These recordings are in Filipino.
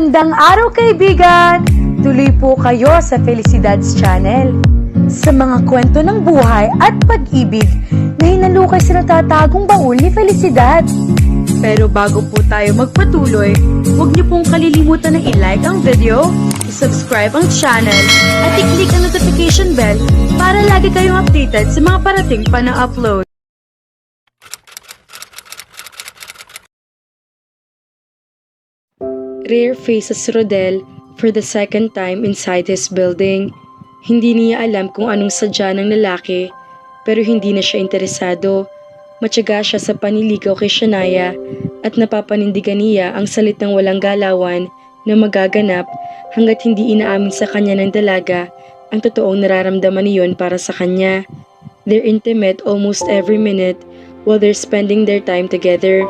Magandang araw kaibigan! Tuloy po kayo sa Felicidad's Channel. Sa mga kwento ng buhay at pag-ibig na hinalukay sa natatagong baul ni Felicidad. Pero bago po tayo magpatuloy, huwag niyo pong kalilimutan na i-like ang video, i-subscribe ang channel, at i-click ang notification bell para lagi kayong updated sa mga parating pa na upload. Rare faces Rodel for the second time inside his building. Hindi niya alam kung anong sadya ng lalaki, pero hindi na siya interesado. Matyaga siya sa paniligaw kay Shania at napapanindigan niya ang salitang walang galawan na magaganap hanggat hindi inaamin sa kanya ng dalaga ang totoong nararamdaman niyon para sa kanya. They're intimate almost every minute while they're spending their time together,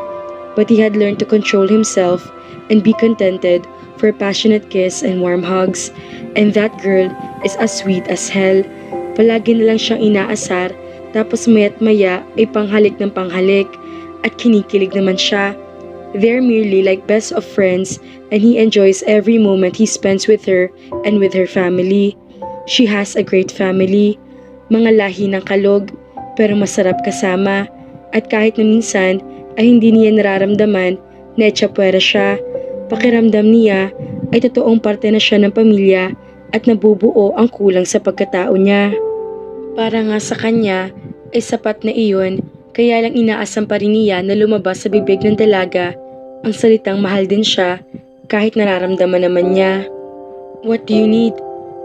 but he had learned to control himself and be contented for a passionate kiss and warm hugs. And that girl is as sweet as hell. Palagi na lang siyang inaasar, tapos maya't maya ay panghalik ng panghalik, at kinikilig naman siya. They're merely like best of friends, and he enjoys every moment he spends with her and with her family. She has a great family, mga lahi ng kalog, pero masarap kasama, at kahit na minsan ay hindi niya nararamdaman na etsapuera siya. Pakiramdam niya ay totoong parte na siya ng pamilya at nabubuo ang kulang sa pagkatao niya. Para nga sa kanya ay sapat na iyon, kaya lang inaasam pa rin niya na lumabas sa bibig ng dalaga ang salitang mahal din siya kahit nararamdaman naman niya. What do you need?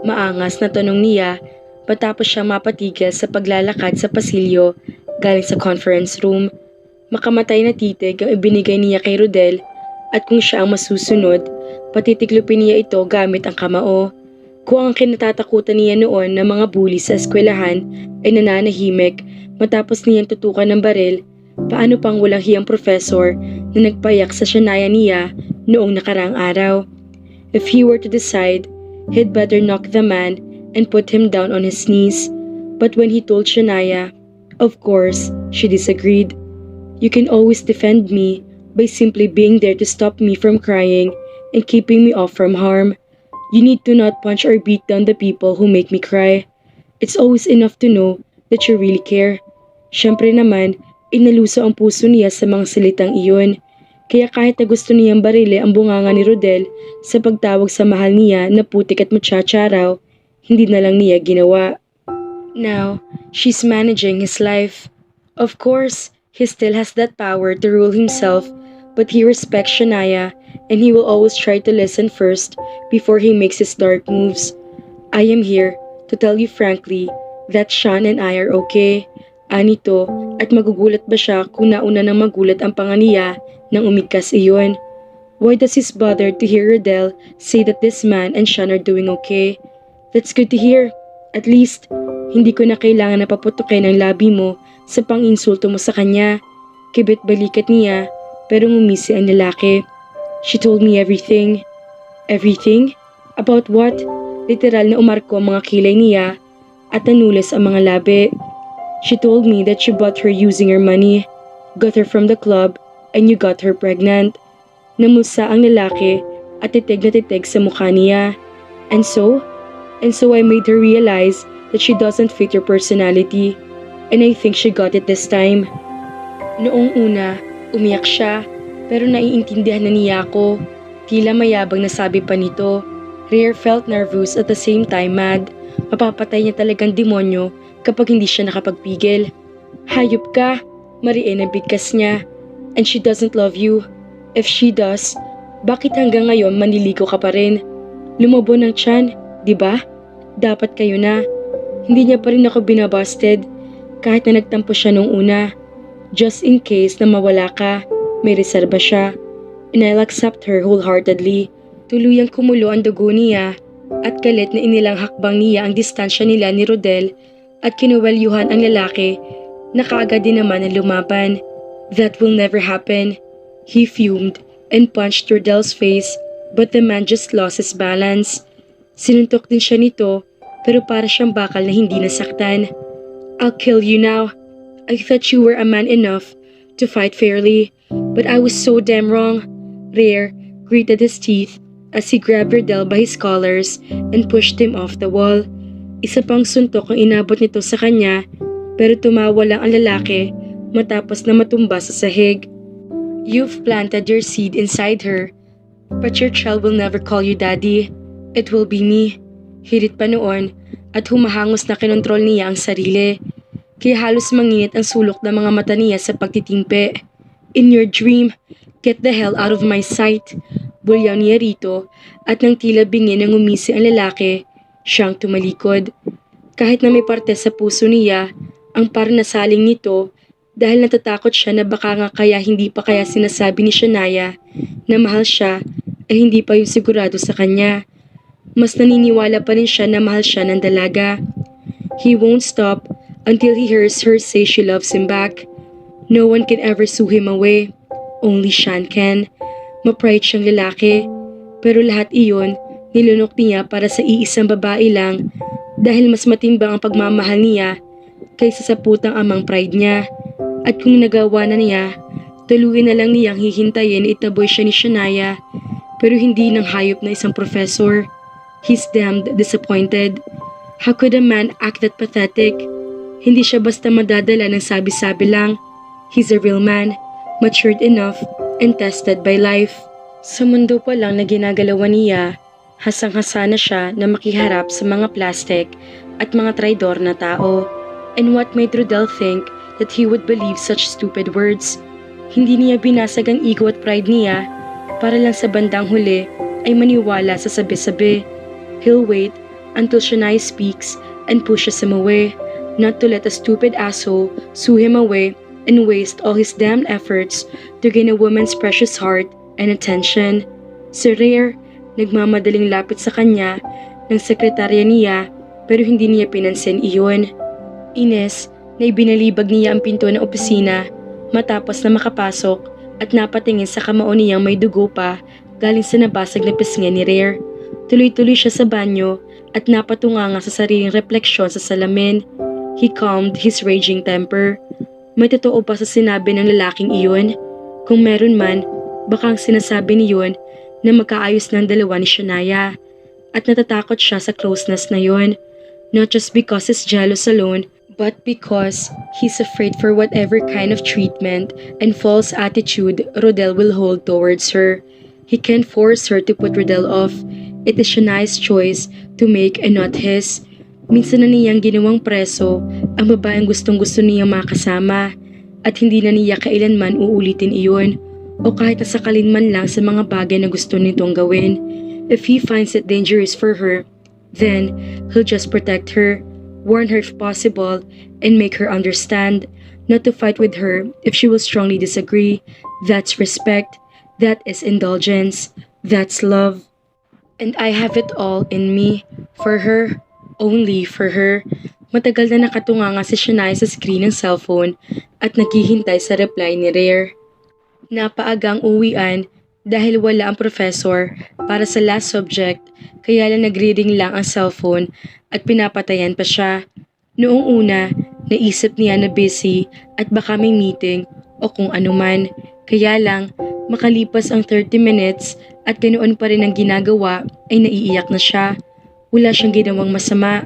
Maangas na tanong niya patapos siya mapatigil sa paglalakad sa pasilyo galing sa conference room. Makamatay na titig ang ibinigay niya kay Rodel. At kung siya ang masusunod, patitiklupin niya ito gamit ang kamao. Kung ang kinatatakutan niya noon ng mga bully sa eskwelahan ay nananahimik matapos niyang tutukan ng baril, paano pang walang hiyang professor na nagpayak sa Shania niya noong nakaraang araw? If he were to decide, he'd better knock the man and put him down on his knees. But when he told Shania, of course, she disagreed. You can always defend me by simply being there to stop me from crying and keeping me off from harm. You need to not punch or beat down the people who make me cry. It's always enough to know that you really care. Siyempre naman, inaluso ang puso niya sa mga salitang iyon. Kaya kahit na gusto niyang barile ang bunganga ni Rodel sa pagtawag sa mahal niya na putik at muchacha raw, hindi na lang niya ginawa. Now, she's managing his life. Of course, he still has that power to rule himself, but he respects Shania and he will always try to listen first before he makes his dark moves. I am here to tell you frankly that Sean and I are okay. Anito, at magugulat ba siya kung nauna nang magulat ang panga niya nang umigkas iyon? Why does this bother to hear Rodel say that this man and Sean are doing okay? That's good to hear. At least, hindi ko na kailangan na paputukin ang labi mo sa pang-insulto mo sa kanya. Kibit balikat niya, pero ngumisi ang lalaki. She told me everything. Everything? About what? Literal na umarko ang mga kilay niya at nanulis ang mga labi. She told me that you bought her using her money, got her from the club, and you got her pregnant. Namusa ang lalaki at titig na titig sa mukha niya. And so I made her realize that she doesn't fit your personality. And I think she got it this time. Noong una, umiyak siya, pero naiintindihan na niya ako. Tila mayabang na sabi pa nito. Rare felt nervous at the same time mad. Mapapatay niya talagang demonyo kapag hindi siya nakapagpigil. Hayop ka, mariin ang bigkas niya. And she doesn't love you. If she does, bakit hanggang ngayon maniligo ka pa rin? Lumobo ng tiyan, di ba? Dapat kayo na. Hindi niya pa rin ako binabasted. Kahit na nagtampo siya nung una. Just in case na mawala ka, may reserba siya. And I'll accept her wholeheartedly. Tuluyang kumulo ang dugo niya at galit na inilang hakbang niya ang distansya nila ni Rodel at kinuwelyuhan ang lalaki na kaagad din naman ang lumaban. That will never happen. He fumed and punched Rodel's face, but the man just lost his balance. Sinuntok din siya nito pero para siyang bakal na hindi nasaktan. I'll kill you now. I thought you were a man enough to fight fairly, but I was so damn wrong. Rare gritted his teeth as he grabbed Rodel by his collars and pushed him off the wall. Isa pang suntok ang inabot nito sa kanya, pero tumawa lang ang lalaki matapos na matumba sa sahig. You've planted your seed inside her, but your child will never call you daddy. It will be me. Hirit pa noon at humahangos na kinontrol niya ang sarili. Kaya halos manginit ang sulok ng mga mata niya sa pagtitimpe. In your dream, get the hell out of my sight. Bulyaw niya rito at nang tila bingin ng umisi ang lalaki, siyang tumalikod. Kahit na may parte sa puso niya, ang parang nasaling nito dahil natatakot siya na baka nga kaya hindi pa kaya sinasabi ni Shania na mahal siya ay hindi pa yung sigurado sa kanya. Mas naniniwala pa rin siya na mahal siya ng dalaga. He won't stop until he hears her say she loves him back. No one can ever sue him away. Only Shan can. Ma-pride siyang lalaki. Pero lahat iyon, nilunok niya para sa iisang babae lang dahil mas matimbang ang pagmamahal niya kaysa sa putang amang pride niya. At kung nagawa na niya, tuluyan na lang niyang hihintayin itaboy siya ni Shania, pero hindi ng hayop na isang professor. He's damned disappointed. How could a man act that pathetic? Hindi siya basta madadala ng sabi-sabi lang. He's a real man, matured enough, and tested by life. Sa mundo pa lang na ginagalawan niya, hasang-hasa na siya na makiharap sa mga plastic at mga traidor na tao. And what made Rodel think that he would believe such stupid words? Hindi niya binasag ang ego at pride niya para lang sa bandang huli ay maniwala sa sabi-sabi. He'll wait until Shania speaks and pushes him away, not to let a stupid asshole sue him away and waste all his damned efforts to gain a woman's precious heart and attention. Si Rare, nagmamadaling lapit sa kanya ng sekretarya niya pero hindi niya pinansin iyon. Ines, na ibinalibag niya ang pinto ng opisina matapos na makapasok at napatingin sa kamao niyang may dugo pa galing sa nabasag na pisngi ni Rare. Tuloy-tuloy siya sa banyo at napatunganga sa sariling refleksyon sa salamin. He calmed his raging temper. May totoo ba sa sinabi ng lalaking iyon? Kung meron man, baka ang sinasabi niyon na magkaayos ng dalawa ni Shania. At natatakot siya sa closeness na yon. Not just because he's jealous alone, but because he's afraid for whatever kind of treatment and false attitude Rodel will hold towards her. He can't force her to put Rodel off. It is Shania's choice to make and not his. Minsan na niyang ginawang preso ang babaeng gustong-gusto niyang makasama at hindi na niya kailanman uulitin iyon o kahit nasakalin man lang sa mga bagay na gusto nitong gawin. If he finds it dangerous for her, then he'll just protect her, warn her if possible, and make her understand, not to fight with her if she will strongly disagree. That's respect. That is indulgence. That's love. And I have it all in me, for her, only for her. Matagal na nakatunganga si Shania sa screen ng cellphone at naghihintay sa reply ni Rare. Napaagang uwian dahil wala ang professor para sa last subject, kaya lang nagre-ring lang ang cellphone at pinapatayan pa siya. Noong una, naisip niya na busy at baka may meeting o kung ano man. Kaya lang, makalipas ang 30 minutes at ganoon pa rin ang ginagawa ay naiiyak na siya. Wala siyang ginawang masama.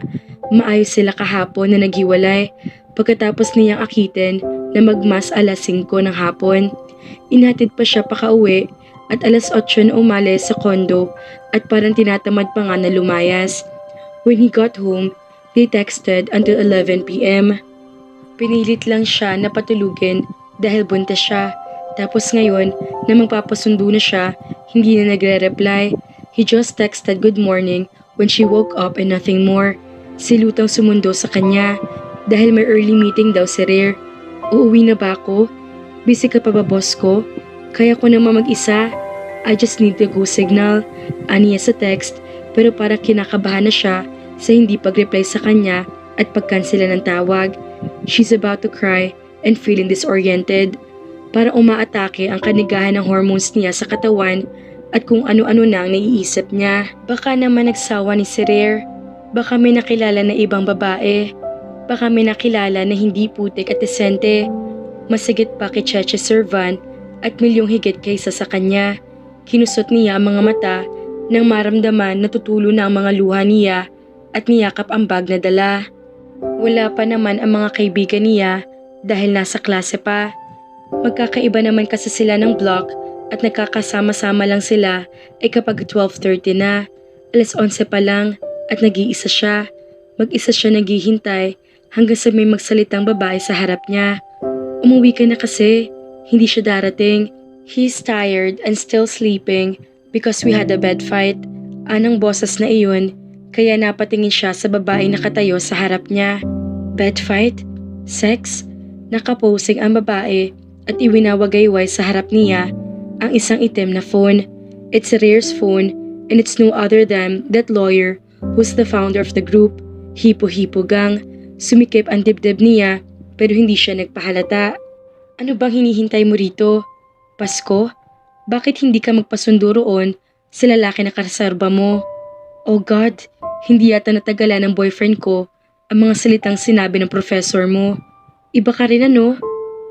Maayos sila kahapon na naghiwalay pagkatapos niyang akitin na magmas alas 5 ng hapon. Inhatid pa siya pakauwi at alas 8 na umalis sa kondo at parang tinatamad pa nga na lumayas. When he got home, they texted until 11 p.m. Pinilit lang siya na patulugin dahil buntis siya. Tapos ngayon na magpapasundo na siya, hindi na nagre-reply. He just texted good morning when she woke up and nothing more. Si Lutang sumundo sa kanya dahil may early meeting daw si Rare. Uuwi na ba ako? Busy ka pa ba boss ko? Kaya ko naman mag-isa. I just need the go signal. Aniya sa text pero para kinakabahan na siya sa hindi pag-reply sa kanya at pagkansela ng tawag. She's about to cry and feeling disoriented. Para umaatake ang kanigahan ng hormones niya sa katawan at kung ano-ano na ang naiisip niya. Baka naman nagsawa ni si Rare. Baka may nakilala na ibang babae. Baka may nakilala na hindi putik at desente. Masigit pa kay Cheche Servan at milyong higit kaysa sa kanya. Kinusot niya ang mga mata Nang maramdaman natutulo na ang mga luha niya at niyakap ang bag na dala. Wala pa naman ang mga kaibigan niya dahil nasa klase pa. Magkakaiba naman kasi sila ng block at nagkakasama-sama lang sila ay kapag 12:30 na, 11:00 pa lang at nag-iisa siya. Mag-isa siya naghihintay hanggang sa may magsalitang babae sa harap niya. Umuwi ka na kasi, hindi siya darating. He's tired and still sleeping because we had a bed fight. Anang boses na iyon, kaya napatingin siya sa babae nakatayo sa harap niya. Bed fight? Sex? Nakaposing ang babae at iwinawagayway sa harap niya ang isang itim na phone. It's Rare's phone and it's no other than that lawyer who's the founder of the group, Hipo-Hipo Gang. Sumikip ang dibdib niya pero hindi siya nagpahalata. Ano bang hinihintay mo rito? Pasko? Bakit hindi ka magpasundo roon sa lalaki na kareserba mo? Oh God, hindi yata natagalan ng boyfriend ko ang mga salitang sinabi ng professor mo. Iba ka rin ano?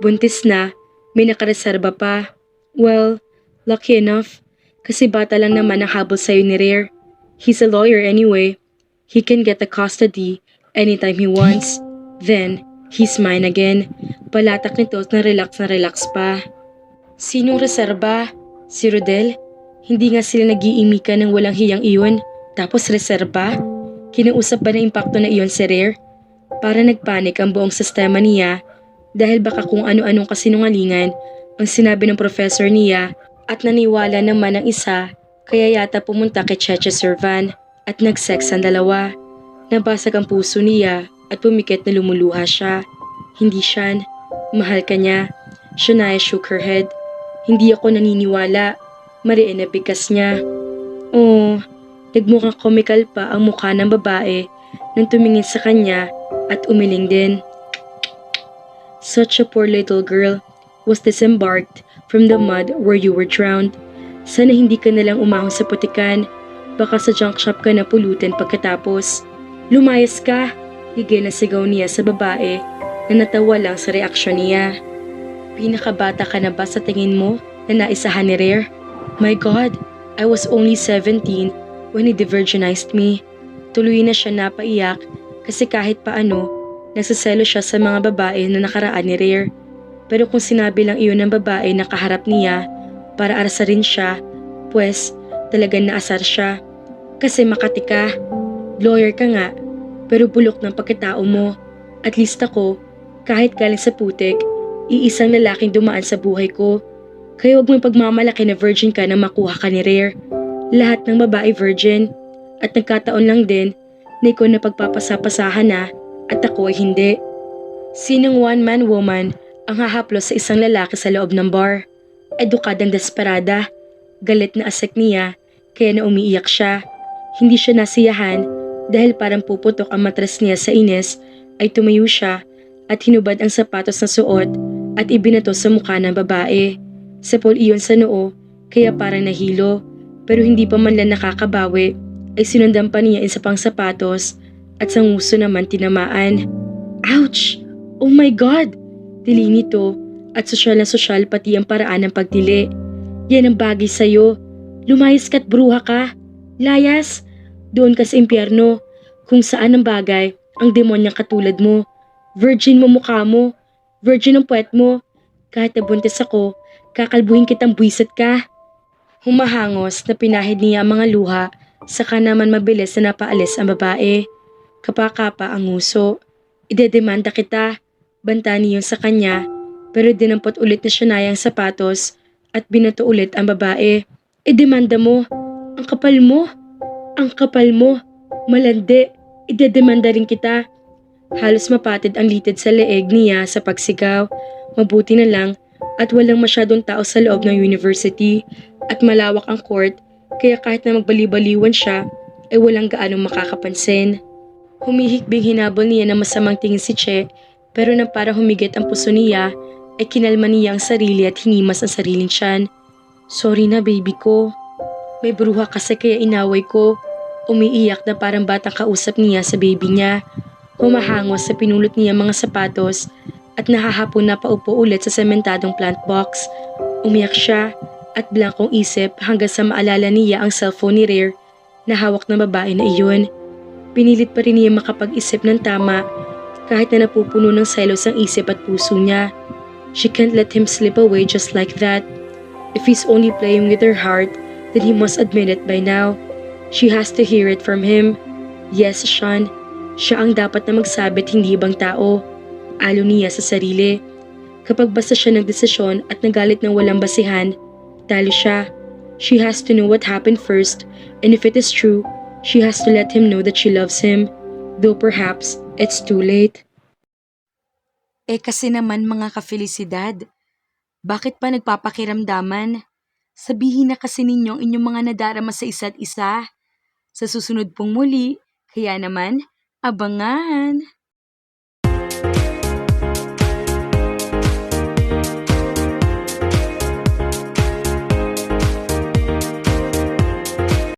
Buntis na, may nakareserba pa. Well, lucky enough, kasi bata lang naman ang habol sa'yo ni Rare. He's a lawyer anyway. He can get the custody anytime he wants. Then, he's mine again. Palatak nito na relax pa. Sinong reserba? Si Rodel? Hindi nga sila nag-iimika ng walang hiyang iyon. Tapos reserba? Kinausap ba na impacto na iyon si Rare? Para nagpanik ang buong sistema niya dahil baka kung ano-anong kasinungalingan ang sinabi ng professor niya at naniwala naman ang isa kaya yata pumunta kay Cheche Servan at nag-sex ang dalawa. Nabasag ang puso niya at pumikit na lumuluha siya. Hindi siya. Mahal ka niya. Shania shook her head. Hindi ako naniniwala. Mariin na bigkas niya. Oh, nagmukhang comical pa ang mukha ng babae nang tumingin sa kanya at umiling din. Such a poor little girl was disembarked from the mud where you were drowned. Sana hindi ka nalang umahon sa putikan. Baka sa junk shop ka na pulutin pagkatapos. Lumayas ka! Higil na sigaw niya sa babae na natawa lang sa reaksyon niya. Pinakabata ka na ba sa tingin mo na naisahan ni Rare? My God, I was only 17 when he de-virginized me. Tuloy na siya napaiyak kasi kahit paano, nagsaselo siya sa mga babae na nakaraan ni Rare. Pero kung sinabi lang iyon ng babae na kaharap niya para arasarin siya, pues talagang naasar siya. Kasi Makati ka, lawyer ka nga, pero bulok ng pagkatao mo. At least ako, kahit galing sa putik, iisang lalaking dumaan sa buhay ko. Kaya huwag mong pagmamalaki na virgin ka na makuha ka ni Rare. Lahat ng babae virgin. At nagkataon lang din na ikaw na pagpapasapasahan na at ako ay hindi. Sinong one-man woman ang hahaplos sa isang lalaki sa loob ng bar? Edukadang desperada. Galit na asek niya kaya na umiiyak siya. Hindi siya nasiyahan dahil parang puputok ang matres niya sa inis ay tumayo siya at hinubad ang sapatos na suot at ibinato sa mukha ng babae. Sapol iyon sa noo kaya parang nahilo pero hindi pa man lang nakakabawi ay sinundan pa niya isa pang sapatos at sa nguso naman tinamaan. Ouch! Oh my God! Tili nito at sosyal na sosyal pati ang paraan ng pagtili. Yan ang bagay sa'yo. Lumayas ka't bruha ka. Layas! Doon ka sa impyerno kung saan ang bagay ang demonyang katulad mo. Virgin mo mukha mo. Virgin ang puwet mo. Kahit nabuntis ako, kakalbuhin kitang buwisit ka. Humahangos na pinahid niya ang mga luha, saka naman mabilis na napaalis ang babae. Kapakapa ang nguso. Idedemanda kita. Banta niyon sa kanya, pero dinampot ulit na Shania ang sapatos at binato ulit ang babae. Idemanda mo. Ang kapal mo. Ang kapal mo. Malandi. Idedemanda rin kita. Halos mapatid ang litid sa leeg niya sa pagsigaw. Mabuti na lang at walang masyadong tao sa loob ng university at malawak ang court kaya kahit na magbali-baliwan siya ay walang gaanong makakapansin. Humihikbing hinabol niya na masamang tingin si Che pero nang para humigit ang puso niya ay kinalma niya ang sarili at hinimas ang sariling tiyan. Sorry na baby ko. May bruha kasi kaya inaway ko. Umiiyak na parang batang kausap niya sa baby niya. Humahangos sa pinulot niya mga sapatos at nahahapon na paupo ulit sa sementadong plant box. Umiyak siya at blankong isip hanggang sa maalala niya ang cellphone ni Rare na hawak ng babae na iyon. Pinilit pa rin niya makapag-isip ng tama kahit na napupuno ng selos ang isip at puso niya. She can't let him slip away just like that. If he's only playing with her heart, then he must admit it by now. She has to hear it from him. Yes, Sean. Siya ang dapat na magsabi at hindi ibang tao. Alo niya sa sarili. Kapag basta siya nagdesisyon at nagalit ng walang basihan, talo siya. She has to know what happened first, and if it is true, she has to let him know that she loves him. Though perhaps, it's too late. Kasi naman mga kafelisidad, bakit pa nagpapakiramdaman? Sabihin na kasi ninyo ang inyong mga nadarama sa isa't isa. Sa susunod pong muli, kaya naman, abangan!